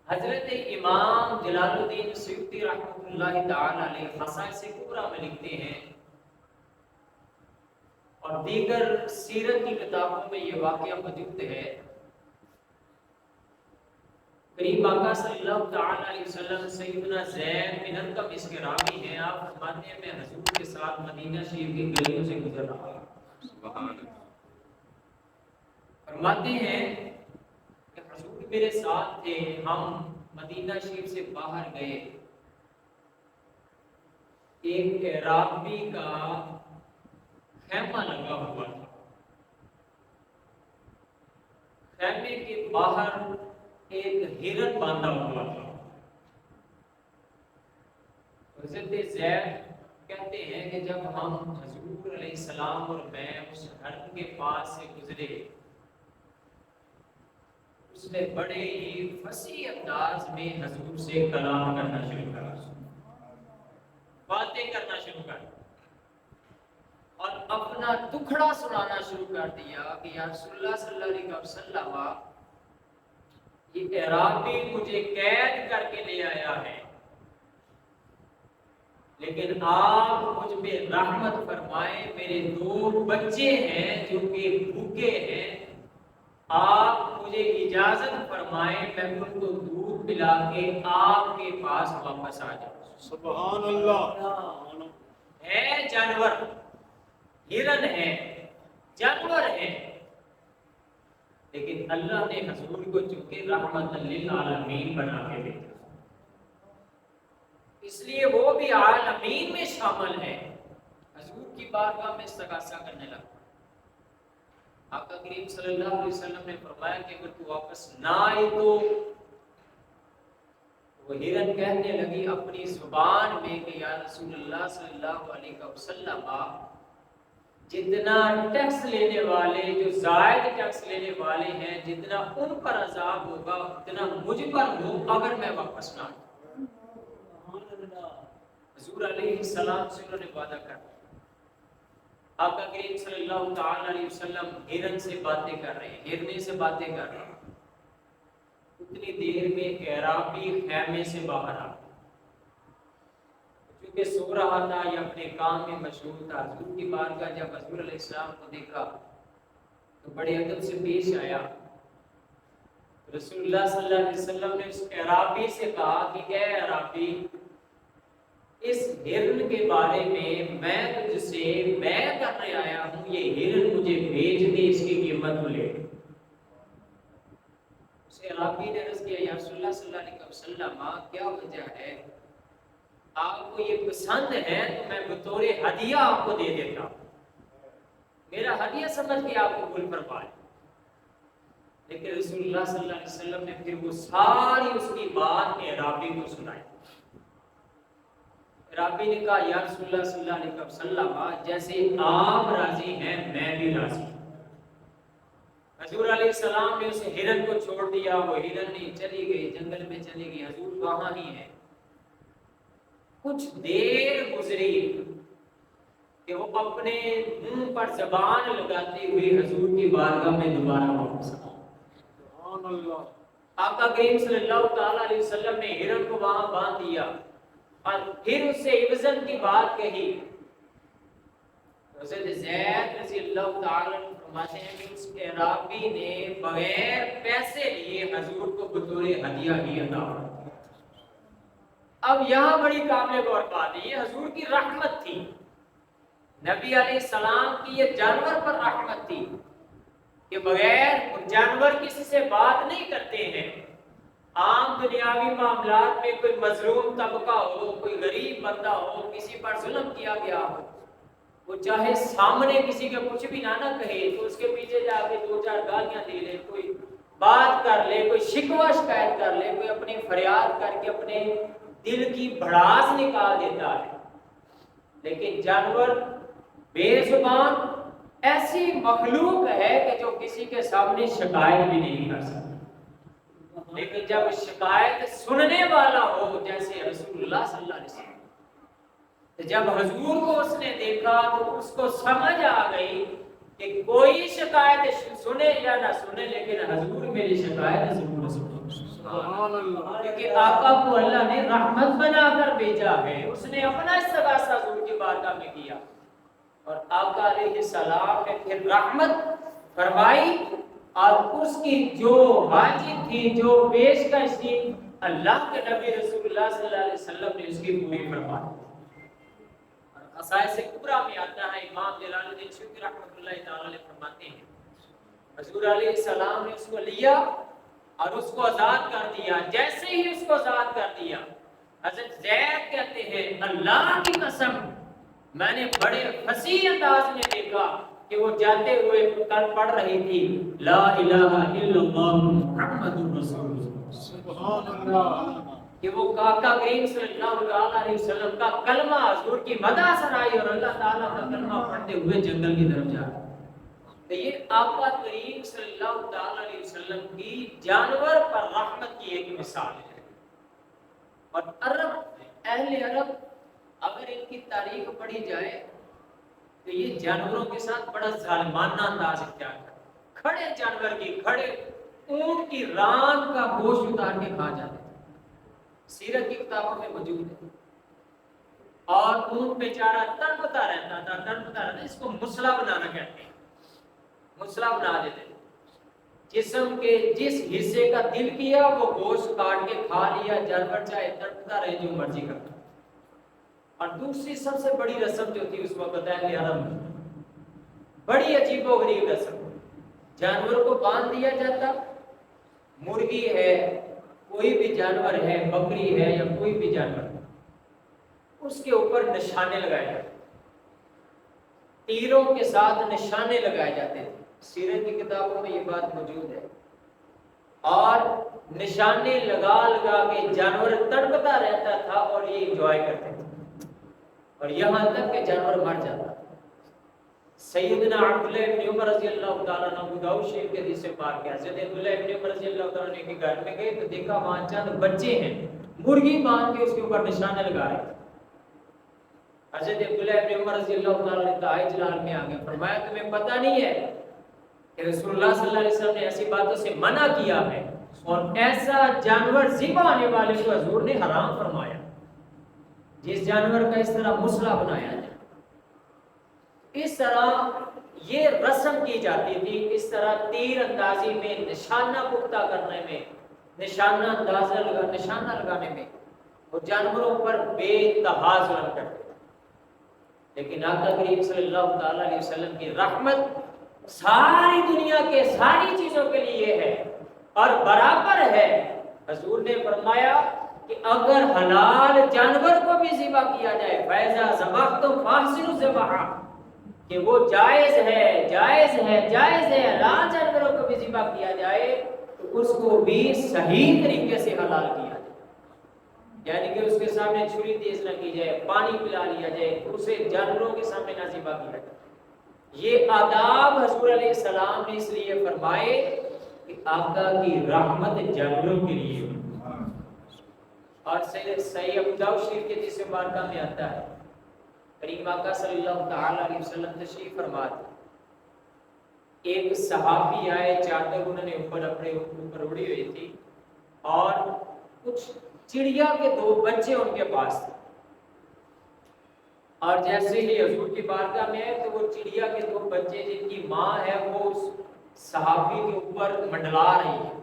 حضرت امام جلال الدین سیوطی رحمۃ اللہ تعالی علیہ خصائص کبریٰ میں لکھتے ہیں اور دیگر سیرت کی کتابوں میں یہ واقعہ موجود ہے، قریب آقا صلی اللہ تعالی علیہ وسلم سیدنا زید بن ارقم اس کے راوی ہیں، آپ فرماتے ہیں میں حضور کے ساتھ مدینہ شریف کی گلیوں سے گزر رہا ہوں، سبحان اللہ، فرماتے ہیں کہ حضور میرے ساتھ تھے، ہم مدینہ شریف سے باہر گئے، ایک اعرابی کا خیمہ لگا ہوا تھا، خیمے کے باہر ایک ہرن باندھا ہوا تھا۔ حضرت زید کہتے ہیں کہ جب ہم حضور علیہ السلام اور میں اس ہرن کے پاس سے گزرے، اس نے بڑے ہی فصیح انداز میں حضور سے کلام کرنا شروع کرا، باتیں کرنا شروع کر اور اپنا دکھڑا سنانا شروع کر دیا کہ یا رسول اللہ صلی اللہ علیہ وسلم، یہ اعرابی مجھے قید کر کے لے آیا ہے، لیکن آپ مجھ پہ رحمت فرمائیں، میرے 2 بچے ہیں جو کہ بھوکے ہیں، آپ مجھے اجازت فرمائیں میں ان کو دودھ پلا کے آپ کے پاس واپس آ جاؤں۔ سبحان اللہ، ہے جانور، ہرن ہے، جانور ہے، لیکن اللہ نے حضور کو چونکہ رحمت للعالمین بنا کے بھیجا، اس لیے وہ بھی عالمین میں شامل ہے، حضور کی بارگاہ میں استغاثہ کرنے لگا۔ آقا کریم صلی اللہ علیہ وسلم نے فرمایا کہ اگر تو واپس نہ آئے تو وہ ہرن کہنے لگی اپنی زبان میں کہ یا رسول اللہ صلی اللہ علیہ وسلم، جتنا ٹیکس لینے والے، جو زائد ٹیکس لینے والے ہیں، جتنا ان پر عذاب ہوگا اتنا مجھ پر ہو اگر میں واپس نہ آؤں۔ حضور علیہ السلام سے انہوں نے وعدہ کر دیا۔ آقا کریم صلی اللہ تعالی علیہ وسلم ہرن سے باتیں کر رہے ہیں، ہرنے سے باتیں کر رہے ہیں، اتنی دیر میں اعرابی خیمے سے باہر آ گیا، کیونکہ سو رہا تھا یا اپنے کام میں مشغول تھا۔ حضور کی بارگاہ جب حضور علیہ السلام کو دیکھا تو بڑے ادب سے پیش آیا، رسول اللہ صلی اللہ علیہ وسلم نے اس اعرابی سے کہا کہ اے اعرابی، اس ہرن کے بارے میں تجھ سے بیع کرنے آیا ہوں، یہ ہرن مجھے بھیج دے، اس کی قیمت تو لے۔ اس اعرابی نے عرض کیا یا رسول اللہ صلی اللہ علیہ وسلم، کیا وجہ ہے؟ آپ کو یہ پسند ہے تو میں بطور ہدیہ آپ کو دے دیتا ہوں، میرا ہدیہ سمجھ کے آپ کو قبول فرمائے۔ لیکن رسول اللہ صلی اللہ علیہ وسلم نے پھر وہ ساری اس کی بات اعرابی کو سنائی۔ اعرابی نے کہا یا رسول اللہ صلی اللہ علیہ وسلم، جیسے آپ راضی ہیں میں بھی راضی ہوں۔ حضور علیہ السلام نے اس ہرن کو چھوڑ دیا، وہ ہرن نہیں چلی گئی، جنگل میں چلی گئی، حضور وہاں ہی ہے۔ کچھ دیر گزری کہ وہ اپنے منہ پر زبان لگاتے ہوئے حضور کی بارگاہ میں دوبارہ واپس آئے۔ سبحان اللہ، آقا کریم صلی اللہ تعالی علیہ وسلم نے ہرن کو وہاں باندھ دیا اور پھر اس سے عوضاً کی بات کہی۔ حضرت زید رضی اللہ تعالی عنہ فرماتے ہیں کہ اس اعرابی نے بغیر پیسے لیے حضور کو بطور ہدیہ ہی عطا کیا۔ اب یہاں بڑی قابل غور بات ہے، یہ حضور کی رحمت تھی، نبی علیہ السلام کی یہ جانور پر رحمت تھی کہ بغیر جانور کسی سے بات نہیں کرتے ہیں۔ عام دنیاوی معاملات میں کوئی مظلوم طبقہ ہو، کوئی غریب بندہ ہو، کسی پر ظلم کیا گیا ہو، وہ چاہے سامنے کسی کے کچھ بھی نہ کہے تو اس کے پیچھے جا کے 2-4 گالیاں دے لے، کوئی بات کر لے، کوئی شکوہ شکایت کر لے، کوئی اپنی فریاد کر کے اپنے دل کی بھڑاس نکال دیتا ہے۔ لیکن جانور بے زبان ایسی مخلوق ہے کہ جو کسی کے سامنے شکایت بھی نہیں کر سکتی، لیکن جب شکایت سننے والا ہو جیسے رسول اللہ صلی اللہ علیہ وسلم، جب حضور کو اس نے دیکھا تو اس کو سمجھ آ گئی کہ کوئی شکایت سنے یا نہ سنے لیکن حضور میری شکایت ضرور سنے۔ سبحان سبحان اللہ کیونکہ آقا کو اللہ نے رحمت بنا کر بھیجا ہے، اس نے اپنا استغاثہ حضور کی بارگاہ میں کیا اور آقا علیہ السلام نے پھر رحمت فرمائی اور اس کی جو حاجت تھی، جو پیشکش تھی، اللہ کے نبی رسول اللہ صلی اللہ علیہ وسلم نے اس کی پوری فرمائی۔ اور خصائص کبریٰ میں آتا ہے، امام جلال الدین سیوطی رحمۃ اللہ تعالی علیہ فرماتے ہیں حضور علیہ السلام نے اس کو لیا اور اس کو آزاد کر دیا۔ جیسے ہی اس کو آزاد کر دیا، حضرت زید کہتے ہیں اللہ کی قسم میں نے بڑے فصیح انداز میں دیکھا کہ وہ جاتے ہوئے کل پڑھ رہی تھی لا الہ الا اللہ محمد رسول اللہ، سبحان اللہ کہ وہ آقا کریم صلی اللہ علیہ وسلم کا کلمہ حضور کی مدح سرائی اور اللہ تعالیٰ کا کلمہ پڑھتے ہوئے جنگل کی طرف جا رہے۔ تو یہ آقا کریم صلی اللہ علیہ وسلم کی جانور پر رحمت کی ایک مثال ہے۔ اور اہل عرب اگر ان کی تاریخ پڑھی جائے تو یہ جانوروں کے ساتھ بڑا ظالمانہ انداز اختیار کرتے، کھڑے جانور کی، کھڑے اونٹ کی ران کا گوشت اتار کے کھا جاتے تھے، سیرت کی کتابوں میں موجود ہے۔ اور اونٹ بیچارہ تڑپتا رہتا تھا، اس کو مسلح بنانا کہتے ہیں، مسلح بنا دیتے تھے، جسم کے جس حصے کا دل کیا وہ گوشت کاٹ کے کھا لیا، جانور چاہے تڑپتا رہے جو مرضی کرتا۔ اور دوسری سب سے بڑی رسم جو تھی اس وقت اہل عرب میں، بڑی عجیب و غریب رسم، جانور کو باندھ دیا جاتا، مرغی ہے، کوئی بھی جانور ہے، بکری ہے یا کوئی بھی جانور، اس کے اوپر نشانے لگائے جاتے، تیروں کے ساتھ نشانے لگائے جاتے تھے، سیرت کی کتابوں میں یہ بات موجود ہے۔ اور نشانے لگا لگا کے جانور تڑپتا رہتا تھا اور یہ انجوائے کرتے تھے، اور یہاں تک کہ جانور مر جاتا۔ سیدنا عبداللہ ابن عمر رضی اللہ تعالیٰ عنہ ابو داؤد شریف کے حدیث سے پاک ہے، حضرت عبداللہ ابن عمر رضی اللہ تعالیٰ عنہ کے گھر میں گئے تو دیکھا وہاں چند بچے ہیں، مرغی باندھ کے اس کے اوپر نشانے لگا رہے تھے۔ حضرت عبداللہ ابن عمر رضی اللہ تعالیٰ عنہ تعالی جلال میں آگے فرمایا تمہیں پتہ نہیں ہے کہ رسول اللہ صلی اللہ علیہ وسلم نے ایسی باتوں سے منع کیا ہے اور ایسا جانور ذبح ہونے والے کو حضور نے حرام فرمایا، جس جانور کا اس طرح مسلح بنایا جائے۔ اس طرح یہ رسم کی جاتی تھی، اس طرح تیر اندازی میں، نشانہ پختہ کرنے میں، نشانہ لگانے میں اور جانوروں پر بے انتہا ظلم کرتے تھے۔ لیکن آقا کریم صلی اللہ تعالی علیہ وسلم کی رحمت ساری دنیا کے ساری چیزوں کے لیے ہے اور برابر ہے۔ حضور نے فرمایا کہ اگر حلال جانور کو بھی ذبح کیا جائے فیضا ذبحتم فاحسنوا الذبح، کہ وہ جائز ہے حلال جانوروں کو بھی ذبح کیا جائے تو اس کو بھی صحیح طریقے سے حلال کیا جائے، یعنی کہ اس کے سامنے چھری تیز نہ کی جائے، پانی پلا لیا جائے، اسے جانوروں کے سامنے نہ ذبح کیا جائے۔ یہ آداب حضور علیہ السلام نے اس لیے فرمائے کہ آقا کی رحمت جانوروں کے لیے۔ اور صحیح ابو داؤد شریف کے حدیث مبارکہ میں آتا ہے کریم آقا صلی اللہ تعالی علیہ وسلم تشریف فرما تھے، ایک صحابی آئے، چادر انہوں نے اپنے اوپر اڑی ہوئی تھی اور کچھ چڑیا کے 2 بچے ان کے پاس تھے، اور جیسے ہی حضور کی بارگاہ میں آئے تو وہ چڑیا کے 2 بچے جن کی ماں ہے وہ اس صحابی کے اوپر منڈلا رہی ہے۔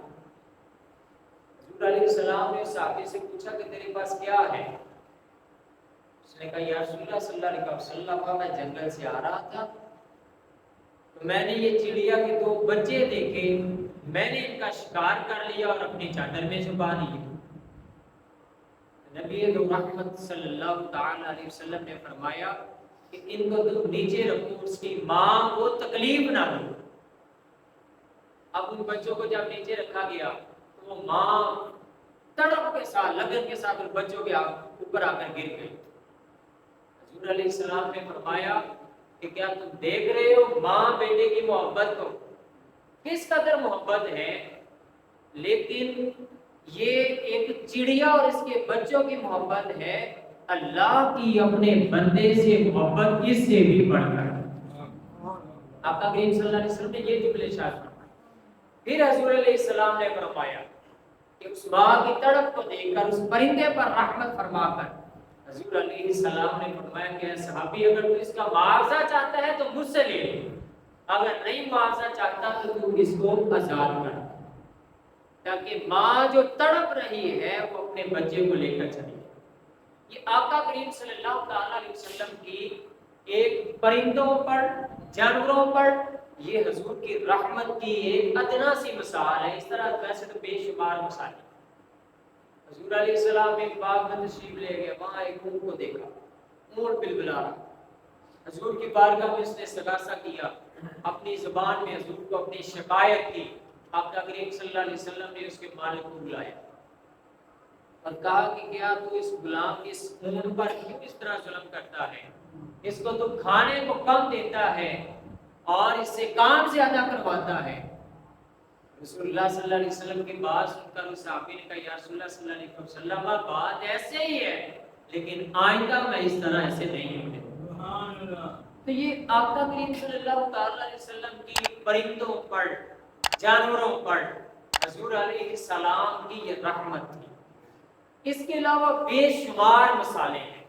حضور علیہ السلام نے صحابی سے پوچھا کہ تیرے پاس کیا ہے؟ اس نے کہا یا رسول اللہ صلی اللہ علیہ وسلم میں جنگل سے آ رہا تھا تو میں نے یہ چڑیا کے 2 بچے دیکھے، میں نے ان کا شکار کر لیا اور اپنی چادر میں چھپا لیے۔ نبی دو رحمت صلی اللہ تعالی علیہ وسلم نے فرمایا کہ ان کو تم نیچے رکھو، اس کی ماں کو تکلیف نہ ہو۔ اب ان بچوں کو جب نیچے رکھا گیا تو وہ ماں تڑپ کے ساتھ، لگن کے ساتھ ان بچوں کے اوپر آ کر گر گئی۔ حضور علیہ السلام نے فرمایا کہ کیا تم دیکھ رہے ہو ماں بیٹے کی محبت کو، کس قدر محبت ہے، لیکن یہ ایک چڑیا اور اس کے بچوں کی محبت ہے، اللہ کی اپنے بندے سے محبت اس سے بھی بڑھ کر۔ آقا کریم صلی اللہ علیہ وسلم نے یہ جملے ارشاد فرمائے۔ پھر حضور علیہ السلام نے فرمایا کہ اس ماں کی تڑپ کو دیکھ کر اس پرندے پر رحمت فرما کر حضور علیہ السلام نے فرمایا کہ اے صحابی اگر تو اس کا معاوضہ چاہتا ہے تو مجھ سے لے لے، اگر نہیں معاوضہ چاہتا تو اس کو آزاد کر، تاکہ ماں جو تڑپ رہی ہے وہ اپنے بچے کو لے کر چلی۔ یہ آقا کریم صلی اللہ تعالی علیہ وسلم کی ایک پرندوں پر، جانوروں پر یہ حضور کی رحمت کی ایک ادنا سی مثال ہے۔ اس طرح ویسے تو بے شمار مثال ہیں۔ حضور علیہ السلام ایک باغ میں تشریف لے گئے، وہاں ایک اونٹ کو دیکھا، اونٹ بلبلا رہا۔ حضور کی بارگاہ میں اس نے استغاثہ کیا، اپنی زبان میں حضور کو اپنی شکایت کی۔ آقا کریم صلی اللہ علیہ وسلم نے اس کے مالک کو بلایا اور کہا کہ کیا تو اس غلام اس اونٹ پر کیوں اس طرح ظلم کرتا ہے؟ اس کو تو کھانے کو کم دیتا ہے اور اس سے کام زیادہ کرواتا ہے۔ رسول اللہ صلی اللہ علیہ وسلم کی بات سن کر اس صحابی نے کہا یا رسول اللہ صلی اللہ علیہ وسلم بات ایسے ہی ہے، لیکن آئندہ میں اس طرح ایسے نہیں ہونے دوں۔ تو یہ آقا کریم صلی اللہ تعالی علیہ وسلم کی پرندوں پر، جانوروں پر حضور علیہ السلام کی یہ رحمت تھی۔ اس کے علاوہ بے شمار مثالیں ہیں۔